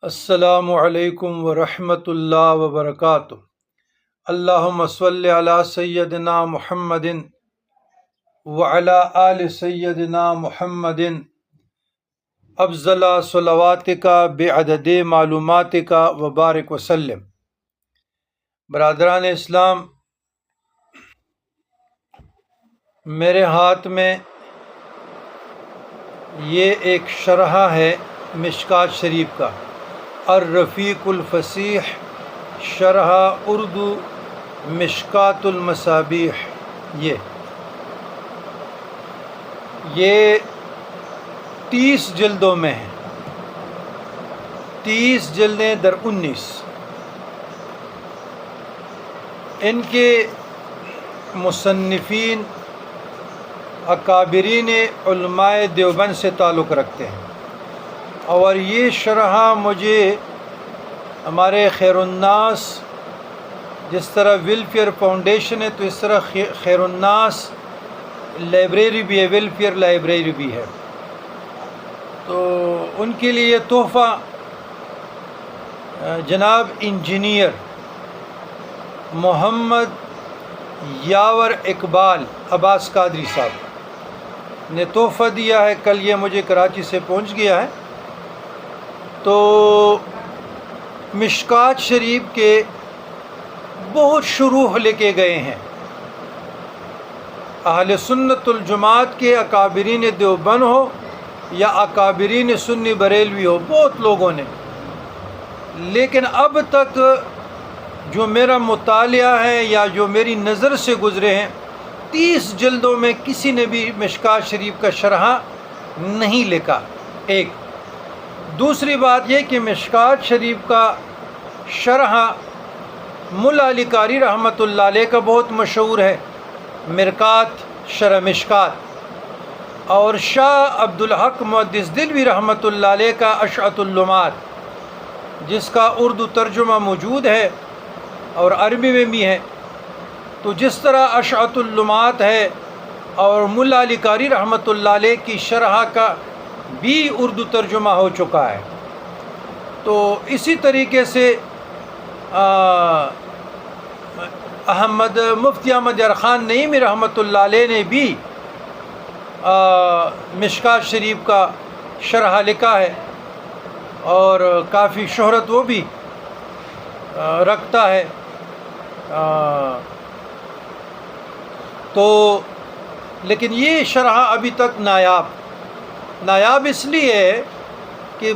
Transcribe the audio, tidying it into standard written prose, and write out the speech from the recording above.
السلام علیکم ورحمۃ اللہ وبرکاتہ۔ اللہم صلی علی سیدنا محمد وعلی آل سیدنا محمد افضل صلواتک بعدد معلوماتک وبارک وسلم۔ برادران اسلام، میرے ہاتھ میں یہ ایک شرح ہے مشکوٰۃ شریف کا، الرفیق الفصیح شرح اردو مشکوٰۃ المصابیح۔ یہ 30 جلدوں میں ہے، 30 جلدیں در 19۔ ان کے مصنفین اکابرین علماء دیوبند سے تعلق رکھتے ہیں، اور یہ شرح مجھے ہمارے خیر الناس، جس طرح ویلفیئر فاؤنڈیشن ہے تو اس طرح خیر الناس لائبریری بھی ہے، ویلفیئر لائبریری بھی ہے، تو ان کے لیے یہ تحفہ جناب انجینئر محمد یاور اقبال عباس قادری صاحب نے تحفہ دیا ہے۔ کل یہ مجھے کراچی سے پہنچ گیا ہے۔ تو مشکوٰۃ شریف کے بہت شروح لکھے گئے ہیں، اہل سنت الجماعت کے اکابرین دیوبند ہو یا اکابرین سنی بریلوی ہو، بہت لوگوں نے، لیکن اب تک جو میرا مطالعہ ہے یا جو میری نظر سے گزرے ہیں، 30 جلدوں میں کسی نے بھی مشکوٰۃ شریف کا شرح نہیں لکھا۔ ایک دوسری بات یہ کہ مشکوٰۃ شریف کا شرح ملا علی قاری رحمۃ اللہ علیہ کا بہت مشہور ہے، مرکات شرح مشکوٰۃ، اور شاہ عبدالحق محدث دلوی رحمۃ اللہ علیہ کا اشعۃ اللمعات، جس کا اردو ترجمہ موجود ہے اور عربی میں بھی ہے۔ تو جس طرح اشعۃ اللمعات ہے اور ملا علی قاری رحمۃ اللہ علیہ کی شرح کا بھی اردو ترجمہ ہو چکا ہے، تو اسی طریقے سے مفتی احمد یار خان نعیمی رحمۃ اللہ علیہ نے بھی مشکوٰۃ شریف کا شرح لکھا ہے، اور کافی شہرت وہ بھی رکھتا ہے۔ تو لیکن یہ شرح ابھی تک نایاب اس لیے ہے کہ